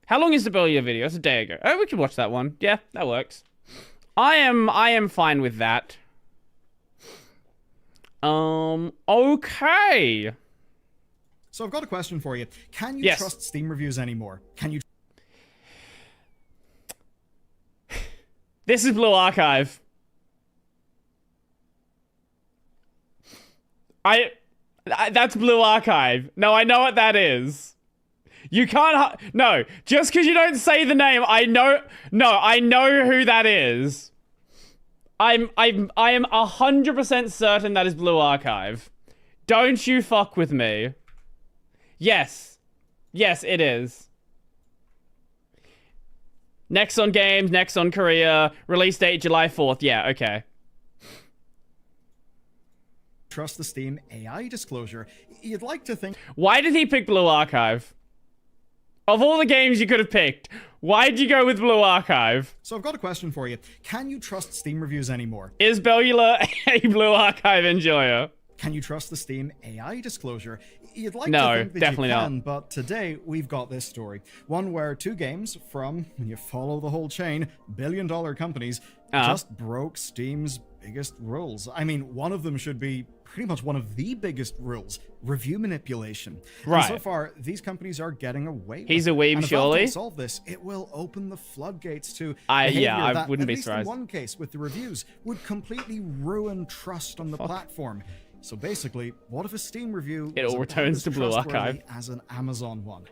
How long is the Brodie video? It's a day ago. Oh, we can watch that one. Yeah, that works. I am fine with that. Okay. So I've got a question for you. Can you trust Steam reviews anymore? Can you? This is Blue Archive. That's Blue Archive. No, I know what that is. You can't. No, just because you don't say the name, I know. No, I know who that is. I am 100% certain that is Blue Archive. Don't you fuck with me. Yes. Yes, it is. Nexon Games, Nexon Korea, release date July 4th. Yeah, okay. Trust the Steam AI disclosure. You'd like to think. Why did he pick Blue Archive? Of all the games you could have picked, why'd you go with Blue Archive? So I've got a question for you. Can you trust Steam reviews anymore? Is Bellula a Blue Archive enjoyer? Can you trust the Steam AI disclosure? You'd like no, to think that definitely you can, not. But today we've got this story. One where two games from, when you follow the whole chain, billion-dollar companies just broke Steam's biggest rules. I mean, one of them should be pretty much one of the biggest rules, review manipulation. Right. And so far, these companies are getting away with He's it. a weeb, and if surely? Valve can solve this, it will open the floodgates to I that, wouldn't at be least surprised. in one case with the reviews, would completely ruin trust on the platform. So basically, what if a Steam review it all returns to Blue Archive as an Amazon one? I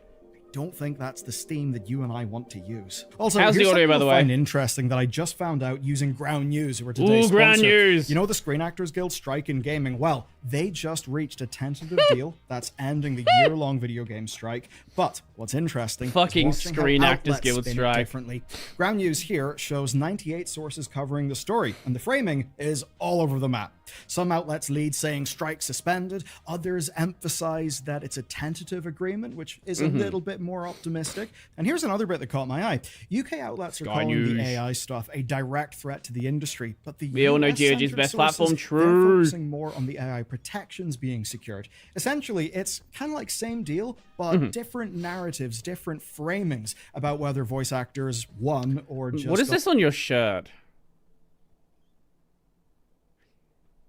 don't think that's the Steam that you and I want to use. Also, how's the audio, by the way? I find interesting that I just found out using Ground News, who are today's sponsor. Ground News. You know the Screen Actors Guild strike in gaming? Well, they just reached a tentative deal that's ending the year-long video game strike. But what's interesting, fucking is Screen Actors Guild spin it strike. Differently. Ground News here shows 98 sources covering the story, and the framing is all over the map. Some outlets lead saying strike suspended, others emphasize that it's a tentative agreement, which is a little bit more optimistic. And here's another bit that caught my eye. UK outlets are calling the AI stuff a direct threat to the industry, but the we all know GOG's best platform, true. Focusing more on the AI protections being secured. Essentially, it's kind of like same deal, but different narratives, different framings about whether voice actors won or just... What is this on your shirt?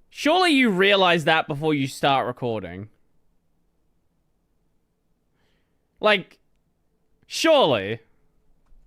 Surely you realize that before you start recording. Like, surely.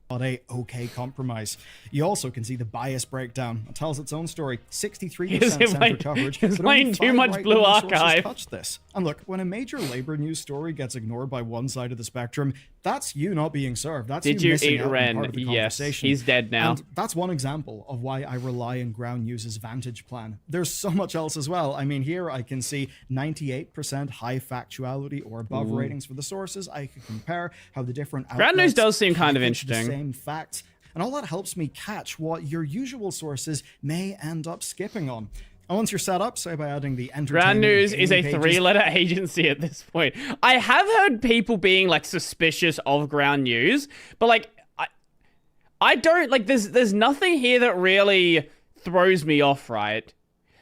But a okay compromise. You also can see the bias breakdown. It tells its own story. 63% center coverage. He's playing too much Blue Archive. Touch this. And look, when a major labor news story gets ignored by one side of the spectrum, that's you not being served. That's Did you you missing eat out on Ren? part of the Yes, conversation. he's dead now. And that's one example of why I rely on Ground News's Vantage plan. There's so much else as well. I mean, here I can see 98% high factuality or above ratings for the sources. I can compare how the different outlets Ground News does seem kind of interesting. The same facts. And all that helps me catch what your usual sources may end up skipping on. And once you're set up, say by adding the entertainment... Ground News is a 3-letter agency at this point. I have heard people being, like, suspicious of Ground News, but, like, I don't... Like, there's nothing here that really throws me off, right?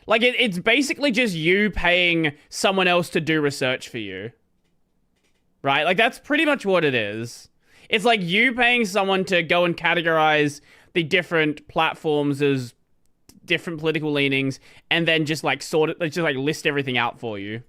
Like, it's basically just you paying someone else to do research for you. Right? Like, that's pretty much what it is. It's like you paying someone to go and categorize the different platforms as different political leanings and then just like list everything out for you.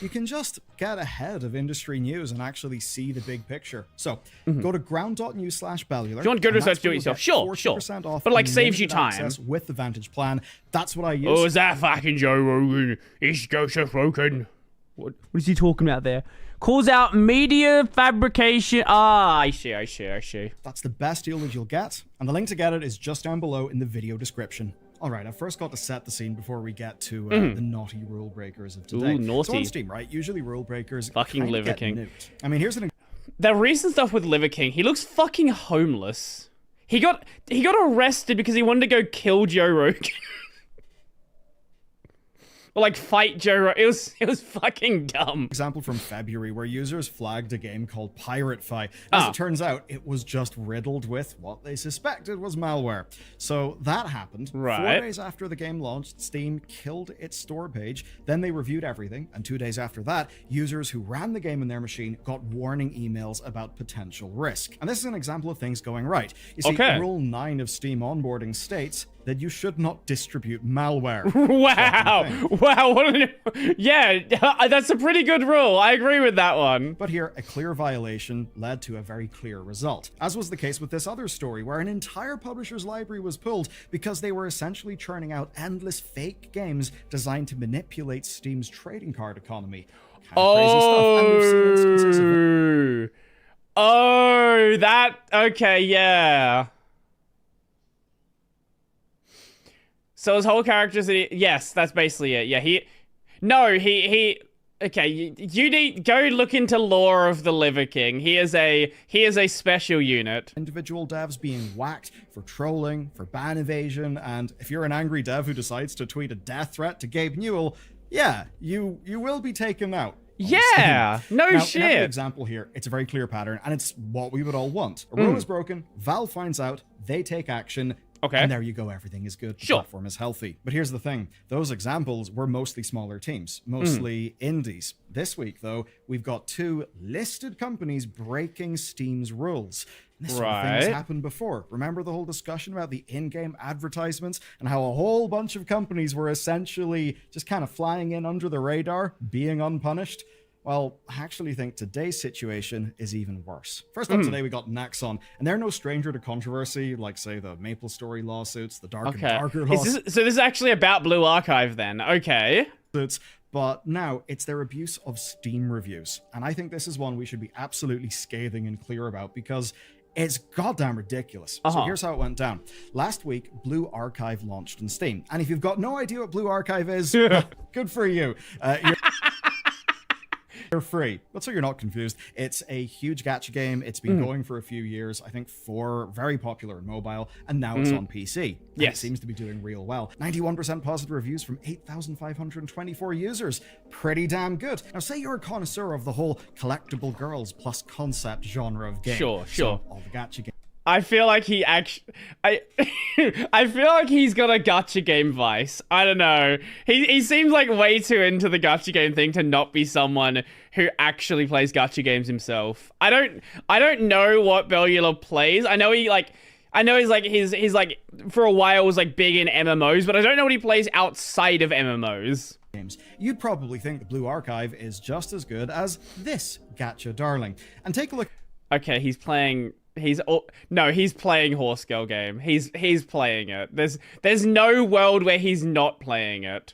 You can just get ahead of industry news and actually see the big picture. So go to ground.news/Bellular. If you want good research, do it yourself. Sure. Off but like saves you time. With the Vantage plan. That's what I use. Oh, is that fucking Joe Rogan? Is Joseph Rogan? What is he talking about there? Calls out media fabrication. Ah, I see. That's the best deal that you'll get. And the link to get it is just down below in the video description. All right, I've first got to set the scene before we get to the naughty rule breakers of today. Ooh, naughty. So on Steam, right? Usually rule breakers fucking Liver King. Nuked. I mean, here's an... The recent stuff with Liver King, he looks fucking homeless. He got arrested because he wanted to go kill Joe Rogan. like fight Joe. It was fucking dumb. Example from February where users flagged a game called Pirate Fi. As it turns out, it was just riddled with what they suspected was malware. So that happened. Right. 4 days after the game launched, Steam killed its store page. Then they reviewed everything, and 2 days after that, users who ran the game in their machine got warning emails about potential risk. And this is an example of things going right. You see, Rule 9 of Steam onboarding states that you should not distribute malware. Wow. Yeah, that's a pretty good rule. I agree with that one. But here, a clear violation led to a very clear result, as was the case with this other story where an entire publisher's library was pulled because they were essentially churning out endless fake games designed to manipulate Steam's trading card economy. Crazy stuff. And we've seen instances of it. Okay, yeah. So his whole character's yes, that's basically it. Yeah, he okay, you need go look into lore of the Liver King. He is a special unit. Individual devs being whacked for trolling, for ban evasion, and if you're an angry dev who decides to tweet a death threat to Gabe Newell, yeah, you will be taken out. Yeah, no now, shit. In every example here, it's a very clear pattern, and it's what we would all want. A rule is broken, Valve finds out, they take action. Okay. And there you go, everything is good. The platform is healthy. But here's the thing. Those examples were mostly smaller teams, mostly indies. This week, though, we've got 2 listed companies breaking Steam's rules. And this sort of thing has happened before. Remember the whole discussion about the in-game advertisements and how a whole bunch of companies were essentially just kind of flying in under the radar, being unpunished? Well, I actually think today's situation is even worse. First up today, we got Nexon, and they're no stranger to controversy, like, say, the MapleStory lawsuits, the Dark and Darker lawsuits. So this is actually about Blue Archive, then. Okay. But now it's their abuse of Steam reviews. And I think this is one we should be absolutely scathing and clear about, because it's goddamn ridiculous. So here's how it went down. Last week, Blue Archive launched in Steam. And if you've got no idea what Blue Archive is, good for you. They're free. But so you're not confused, it's a huge gacha game. It's been going for a few years. I think 4, very popular in mobile, and now it's on PC. Yes. It seems to be doing real well. 91% positive reviews from 8,524 users. Pretty damn good. Now, say you're a connoisseur of the whole collectible girls plus concept genre of game. Sure. So all the gacha games. I feel like he actually, I feel like he's got a gacha game vice. I don't know. He seems like way too into the gacha game thing to not be someone who actually plays gacha games himself. I don't know what Bellula plays. I know he's like for a while was like big in MMOs, but I don't know what he plays outside of MMOs. Games. You'd probably think the Blue Archive is just as good as this gacha darling. And take a look. Okay, he's playing Horse Girl Game. He's playing it. There's no world where he's not playing it.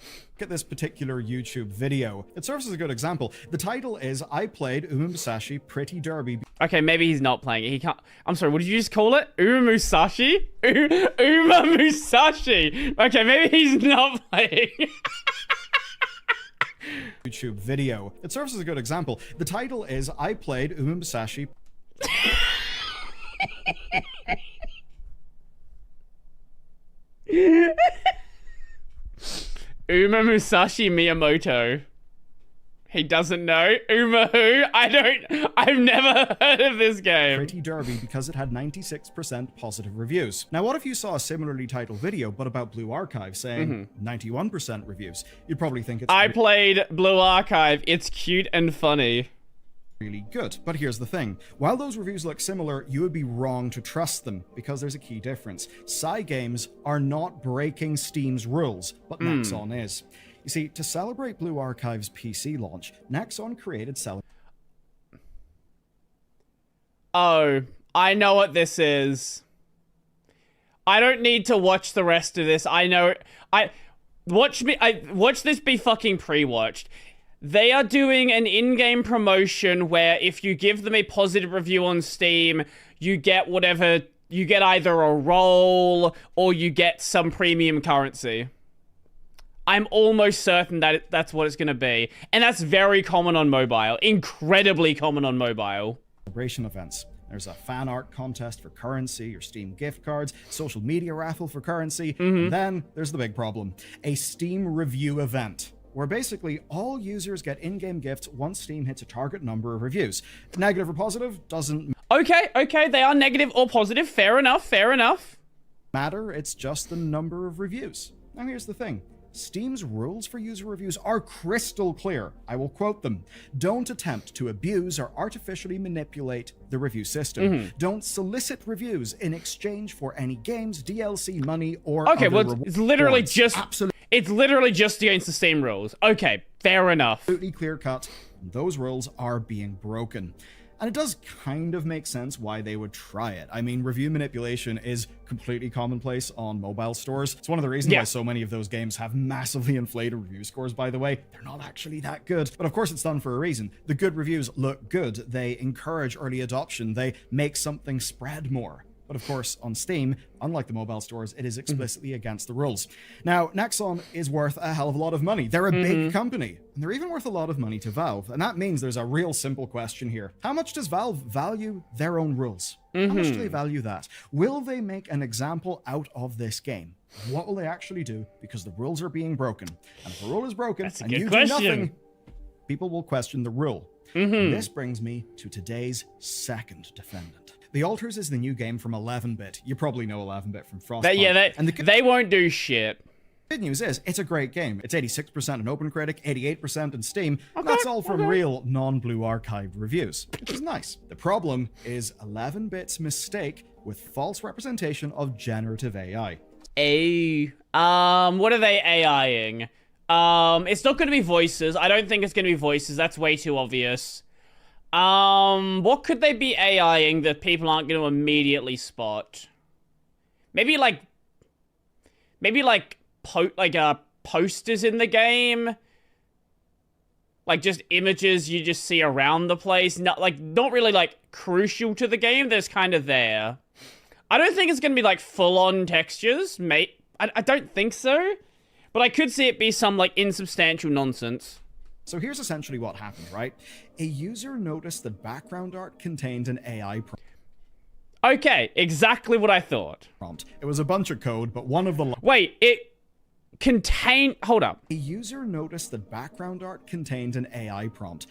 Look at this particular YouTube video. It serves as a good example. The title is I Played Uma Musashi Pretty Derby. Okay, maybe he's not playing it. He can't. I'm sorry, what did you just call it? Uma Musashi? Uma Musashi. Okay, maybe he's not playing. YouTube video. It serves as a good example. The title is I Played Uma Musashi. Uma Musashi Miyamoto. He doesn't know. Uma who? I've never heard of this game. Pretty Derby because it had 96% positive reviews. Now, what if you saw a similarly titled video, but about Blue Archive saying 91% reviews? You'd probably think it's... I played Blue Archive. It's cute and funny. Really good. But here's the thing. While those reviews look similar, you would be wrong to trust them because there's a key difference. Games are not breaking Steam's rules, but Nexon is. You see, to celebrate Blue Archive's PC launch, Nexon created Oh, I know what this is. I don't need to watch the rest of this. I know. Watch this be fucking pre-watched. They are doing an in-game promotion where if you give them a positive review on Steam, you get whatever, you get either a roll or you get some premium currency. I'm almost certain that that's what it's going to be. And that's very common on mobile. Incredibly common on mobile. celebration events. There's a fan art contest for currency, or Steam gift cards, social media raffle for currency, and then there's the big problem, a Steam review event, where basically all users get in-game gifts once Steam hits a target number of reviews. Negative or positive doesn't Okay, they are negative or positive. Fair enough. matter, it's just the number of reviews. Now here's the thing. Steam's rules for user reviews are crystal clear. I will quote them. Don't attempt to abuse or artificially manipulate the review system. Don't solicit reviews in exchange for any games, DLC, money, or Okay, other well, it's literally rewards. just... Absolutely It's literally just against the Steam rules. Okay, fair enough. clear cut. Those rules are being broken. And it does kind of make sense why they would try it. I mean, review manipulation is completely commonplace on mobile stores. It's one of the reasons why so many of those games have massively inflated review scores, by the way. They're not actually that good. But of course, it's done for a reason. The good reviews look good. They encourage early adoption. They make something spread more. But of course, on Steam, unlike the mobile stores, it is explicitly against the rules. Now, Nexon is worth a hell of a lot of money. They're a big company, and they're even worth a lot of money to Valve. And that means there's a real simple question here. How much does Valve value their own rules? How much do they value that? Will they make an example out of this game? What will they actually do? Because the rules are being broken. And if the rule is broken and you do nothing, people will question the rule. And this brings me to today's second defendant. The Alters is the new game from 11-bit. You probably know 11-bit from Frostpunk. They won't do shit. Good news is, it's a great game. It's 86% on OpenCritic, 88% in Steam. That's all from real non-blue archived reviews, which is nice. The problem is 11-bit's mistake with false representation of generative AI. What are they AIing? It's not going to be voices. I don't think it's going to be voices. That's way too obvious. What could they be AIing that people aren't going to immediately spot? Maybe posters in the game, like just images you just see around the place. Not really like crucial to the game. There's kind of there. I don't think it's going to be like full-on textures, mate. I don't think so, but I could see it be some like insubstantial nonsense. So here's essentially what happened, right? A user noticed that background art contained an AI prompt. Okay, exactly what I thought. It was a bunch of code, but one of the... Wait, it contained... Hold up. A user noticed that background art contained an AI prompt.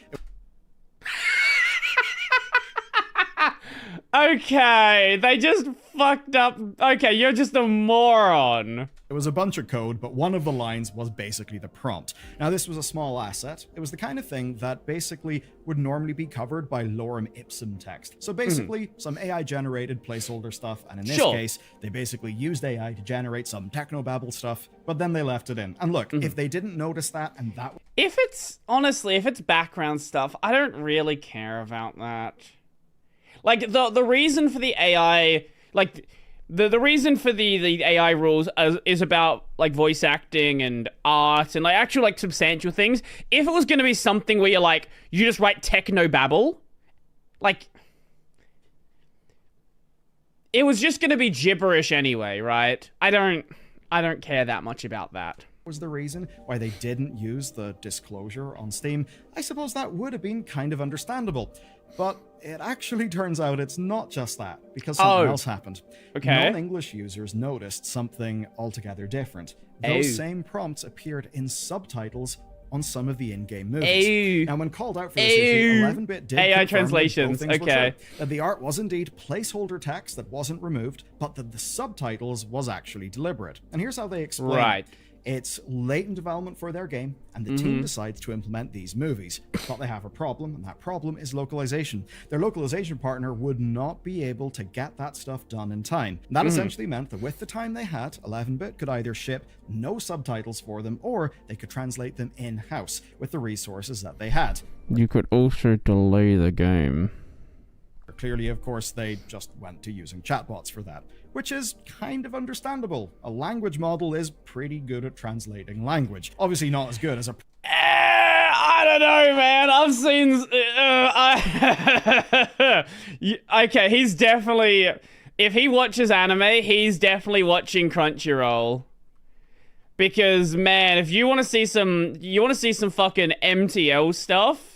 Okay, they just fucked up. Okay, you're just a moron. It was a bunch of code, but one of the lines was basically the prompt. Now, this was a small asset. It was the kind of thing that basically would normally be covered by lorem ipsum text. So basically, some AI-generated placeholder stuff, and in this case, they basically used AI to generate some technobabble stuff, but then they left it in. And look, if they didn't notice that, and that... If it's background stuff, I don't really care about that. Like, the reason for the AI... Like... The reason for the AI rules is about, like, voice acting and art and, like, actual, like, substantial things. If it was going to be something where you're, like, you just write technobabble, like, it was just going to be gibberish anyway, right? I don't care that much about that. Was the reason why they didn't use the disclosure on Steam. I suppose that would have been kind of understandable. But it actually turns out it's not just that, because something else happened. Okay. Non-English users noticed something altogether different. Those same prompts appeared in subtitles on some of the in-game movies. Now, when called out for this issue, 11-bit did AI confirm translations, that both things were okay. true, that the art was indeed placeholder text that wasn't removed, but that the subtitles was actually deliberate. And here's how they explain it. It's late in development for their game, and the team decides to implement these movies. But they have a problem, and that problem is localization. Their localization partner would not be able to get that stuff done in time. And that essentially meant that with the time they had, 11-bit could either ship no subtitles for them, or they could translate them in-house with the resources that they had. You could also delay the game. Clearly, of course, they just went to using chatbots for that, which is kind of understandable. A language model is pretty good at translating language. Obviously not as good as a... I don't know, man. I've seen... Okay, he's definitely... If he watches anime, he's definitely watching Crunchyroll. Because, man, if you want to see some... You want to see some fucking MTL stuff...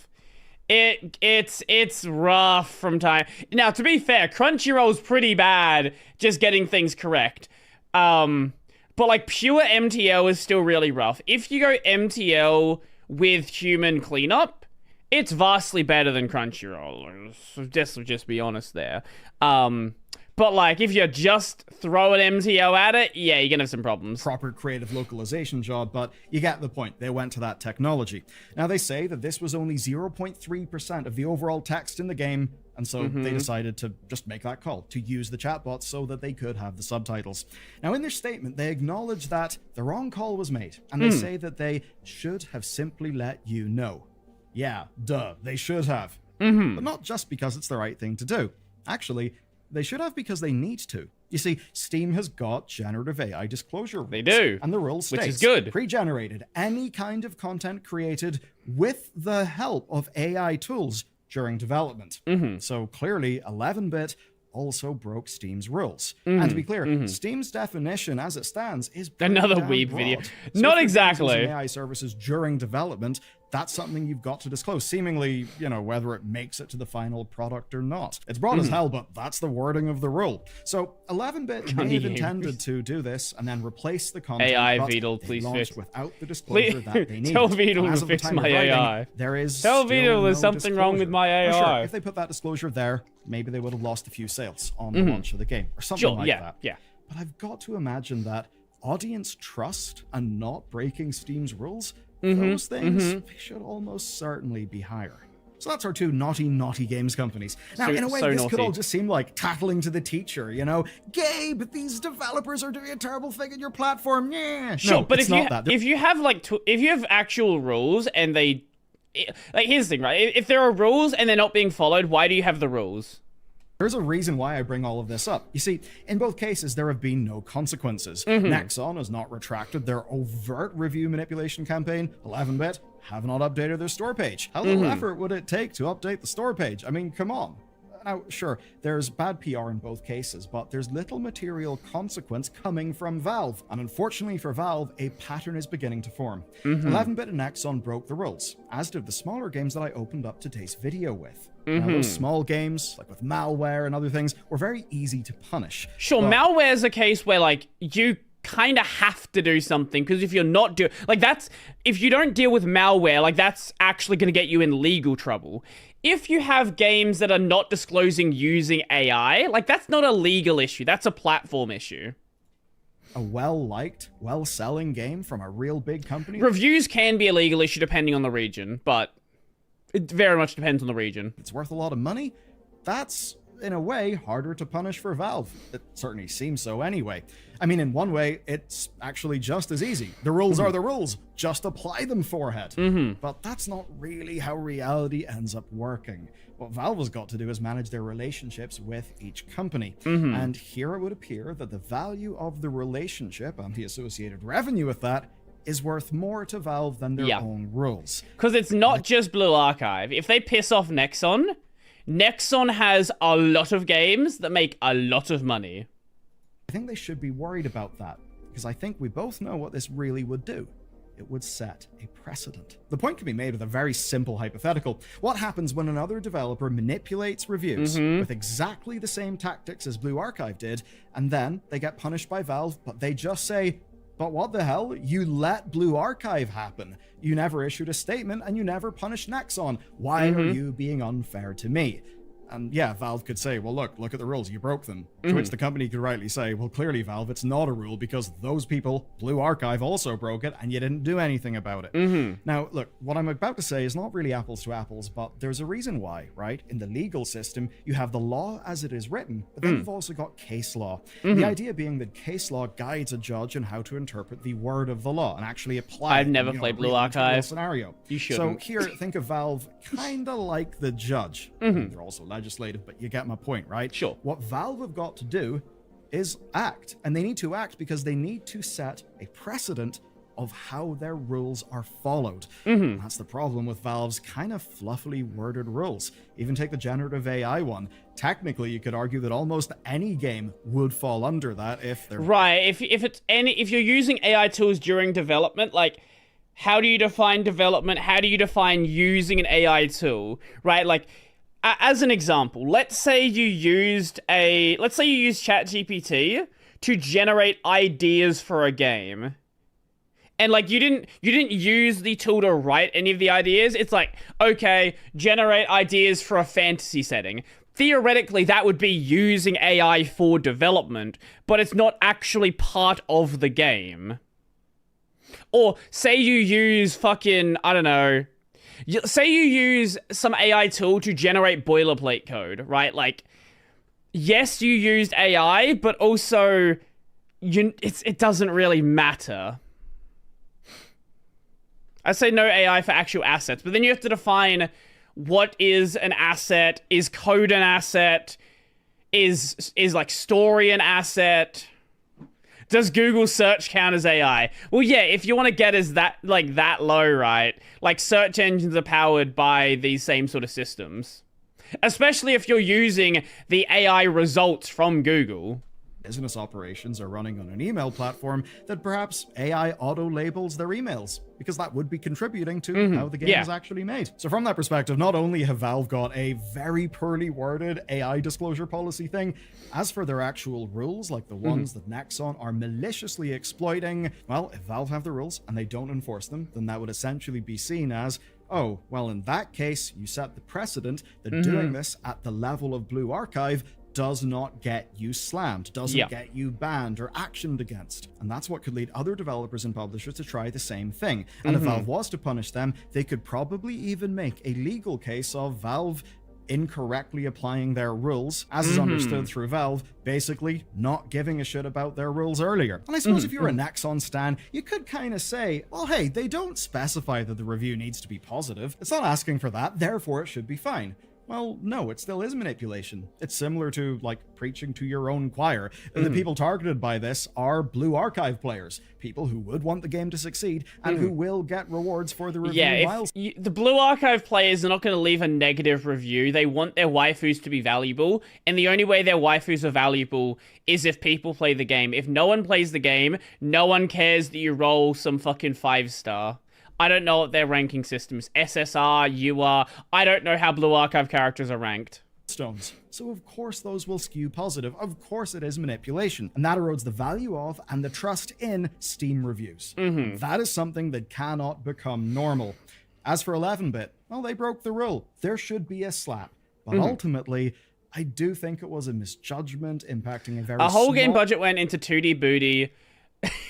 It's rough from time. Now, to be fair, Crunchyroll's pretty bad just getting things correct. But like pure MTL is still really rough. If you go MTL with human cleanup, it's vastly better than Crunchyroll. So just be honest there. But like if you just throw an MTL at it, yeah, you're gonna have some problems. Proper creative localization job, but you get the point. They went to that technology. Now they say that this was only 0.3% of the overall text in the game, and so they decided to just make that call, to use the chatbots so that they could have the subtitles. Now in their statement, they acknowledge that the wrong call was made, and they say that they should have simply let you know. Yeah, duh, they should have. But not just because it's the right thing to do. Actually, they should have because they need to. You see, Steam has got generative AI disclosure rules. They do. And the rule states, which is good. Pre-generated, any kind of content created with the help of AI tools during development. So clearly, 11-bit also broke Steam's rules. And to be clear, Steam's definition as it stands is another damn weeb broad. video. So Not if you're exactly. using AI services during development, that's something you've got to disclose, seemingly, whether it makes it to the final product or not. It's broad as hell, but that's the wording of the rule. So 11-bit may have intended to do this and then replace the content, AI but Beetle, they please launched fix. without the disclosure that they need. Tell Beetle And as to of the fix time my of writing, AI. there is Tell still Beetle there's no something wrong with disclosure. my Now, AI. sure, if they put that disclosure there, maybe they would have lost a few sales on the launch of the game or something like that. Yeah. But I've got to imagine that audience trust and not breaking Steam's rules, those things they should almost certainly be higher. So that's our two naughty games companies. Now, in a way, this could all just seem like tattling to the teacher, Gabe, these developers are doing a terrible thing in your platform. Yeah. Sure, No, but it's if not that. if you have if you have actual rules and they here's the thing, right? If there are rules and they're not being followed, why do you have the rules? There's a reason why I bring all of this up. You see, in both cases, there have been no consequences. Nexon has not retracted their overt review manipulation campaign. 11-bit have not updated their store page. How little effort would it take to update the store page? I mean, come on. Now, sure, there's bad PR in both cases, but there's little material consequence coming from Valve. And unfortunately for Valve, a pattern is beginning to form. 11-bit and Nexon broke the rules, as did the smaller games that I opened up today's video with. Now, those small games, like with malware and other things, were very easy to punish. Sure, malware is a case where, you kind of have to do something, because if you're not doing... if you don't deal with malware, that's actually going to get you in legal trouble. If you have games that are not disclosing using AI, that's not a legal issue. That's a platform issue. A well-liked, well-selling game from a real big company? Reviews can be a legal issue depending on the region, but it very much depends on the region. It's worth a lot of money? That's, in a way, harder to punish for Valve. It certainly seems so anyway. I mean, in one way, it's actually just as easy. The rules are the rules. Just apply them, forehead. But that's not really how reality ends up working. What Valve has got to do is manage their relationships with each company. And here it would appear that the value of the relationship and the associated revenue with that is worth more to Valve than their own rules. Because it's not just Blue Archive. If they piss off Nexon, Nexon has a lot of games that make a lot of money. I think they should be worried about that, because I think we both know what this really would do. It would set a precedent. The point can be made with a very simple hypothetical. What happens when another developer manipulates reviews with exactly the same tactics as Blue Archive did, and then they get punished by Valve, but they just say, but what the hell? You let Blue Archive happen. You never issued a statement and you never punished Nexon. Why are you being unfair to me? And yeah, Valve could say, well, look at the rules, you broke them. To which the company could rightly say, well, clearly, Valve, it's not a rule because those people, Blue Archive, also broke it and you didn't do anything about it. Now, look, what I'm about to say is not really apples to apples, but there's a reason why, right? In the legal system, you have the law as it is written, but then you've also got case law. The idea being that case law guides a judge on how to interpret the word of the law and actually apply it. I've never played Blue Archive. Scenario. You shouldn't. So here, think of Valve kind of like the judge. They're also legislative, but you get my point, right? Sure. What Valve have got to do is act, and they need to act because they need to set a precedent of how their rules are followed. That's the problem with Valve's kind of fluffily worded rules. Even take the generative AI one. Technically, you could argue that almost any game would fall under that if they're... Right, if you're using AI tools during development, how do you define development? How do you define using an AI tool, right? Like, as an example, let's say you used ChatGPT to generate ideas for a game. And like you didn't use the tool to write any of the ideas. It's like, okay, generate ideas for a fantasy setting. Theoretically, that would be using AI for development, but it's not actually part of the game. Or say you use fucking, I don't know, say you use some AI tool to generate boilerplate code, right? Like, yes, you used AI, but also it doesn't really matter. I say no AI for actual assets, but then you have to define what is an asset, is code an asset, is like story an asset, does Google search count as AI? Well, yeah, if you want to get as that low, right? Like search engines are powered by these same sort of systems, especially if you're using the AI results from Google. Business operations are running on an email platform that perhaps AI auto-labels their emails, because that would be contributing to how the game is actually made. So from that perspective, not only have Valve got a very poorly worded AI disclosure policy thing, as for their actual rules, like the ones that Nexon are maliciously exploiting, well, if Valve have the rules and they don't enforce them, then that would essentially be seen as, oh, well, in that case, you set the precedent that doing this at the level of Blue Archive does not get you slammed, doesn't get you banned or actioned against. And that's what could lead other developers and publishers to try the same thing. And if Valve was to punish them, they could probably even make a legal case of Valve incorrectly applying their rules, as is understood through Valve, basically not giving a shit about their rules earlier. And I suppose if you're a Nexon stan, you could kind of say, well, hey, they don't specify that the review needs to be positive. It's not asking for that, therefore it should be fine. Well, no, it still is manipulation. It's similar to, like, preaching to your own choir. The people targeted by this are Blue Archive players, people who would want the game to succeed and who will get rewards for the review milestones. The Blue Archive players are not going to leave a negative review. They want their waifus to be valuable, and the only way their waifus are valuable is if people play the game. If no one plays the game, no one cares that you roll some fucking 5-star. I don't know what their ranking system is. SSR, UR. I don't know how Blue Archive characters are ranked. Stones. So of course those will skew positive. Of course it is manipulation. And that erodes the value of and the trust in Steam reviews. That is something that cannot become normal. As for 11-bit, well, they broke the rule. There should be a slap. But ultimately, I do think it was a misjudgment impacting a very whole game budget went into 2D booty.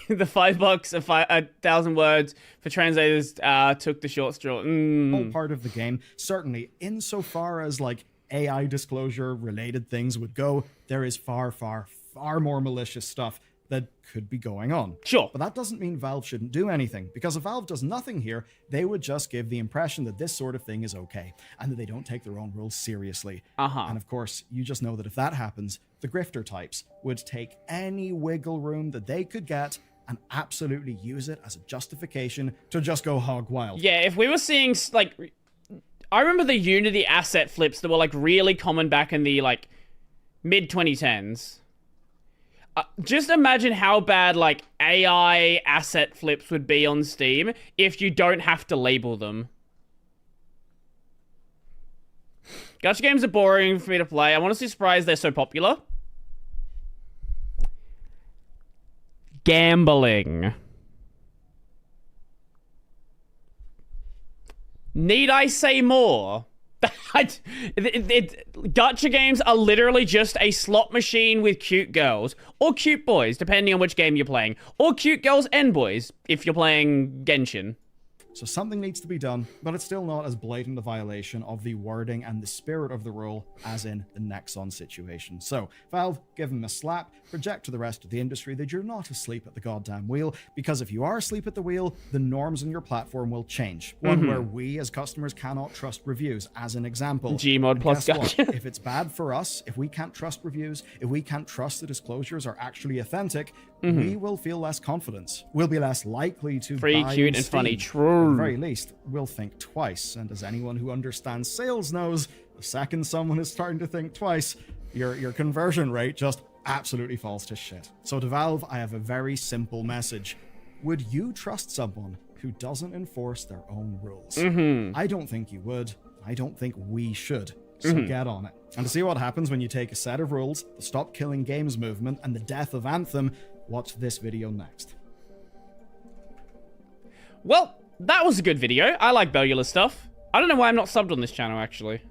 The $5, 1,000 words for translators took the short straw. Part of the game, certainly insofar as like AI disclosure related things would go, there is far more malicious stuff that could be going on. Sure. But that doesn't mean Valve shouldn't do anything, because if Valve does nothing here, they would just give the impression that this sort of thing is okay, and that they don't take their own rules seriously. And of course, you just know that if that happens, the grifter types would take any wiggle room that they could get and absolutely use it as a justification to just go hog wild. Yeah, if we were seeing, like, I remember the Unity asset flips that were, like, really common back in the, like, mid-2010s. Just imagine how bad, like, AI asset flips would be on Steam if you don't have to label them. Gacha games are boring for me to play. I'm honestly surprised they're so popular. Gambling. Need I say more? Gacha games are literally just a slot machine with cute girls. Or cute boys, depending on which game you're playing. Or cute girls and boys, if you're playing Genshin. So something needs to be done, but it's still not as blatant a violation of the wording and the spirit of the rule as in the Nexon situation. So, Valve, give them a slap, project to the rest of the industry that you're not asleep at the goddamn wheel, because if you are asleep at the wheel, the norms on your platform will change. One where we as customers cannot trust reviews, as an example. Gmod plus Gacha. If it's bad for us, if we can't trust reviews, if we can't trust the disclosures are actually authentic, we will feel less confidence. We'll be less likely to Free, buy cute, on and Steam. funny. True. At the very least, we'll think twice. And as anyone who understands sales knows, the second someone is starting to think twice, your conversion rate just absolutely falls to shit. So to Valve, I have a very simple message. Would you trust someone who doesn't enforce their own rules. Mm-hmm. I don't think you would. I don't think we should. So get on it. And to see what happens when you take a set of rules, the Stop Killing Games movement, and the death of Anthem, watch this video next. Well, that was a good video. I like Bellular stuff. I don't know why I'm not subbed on this channel, actually.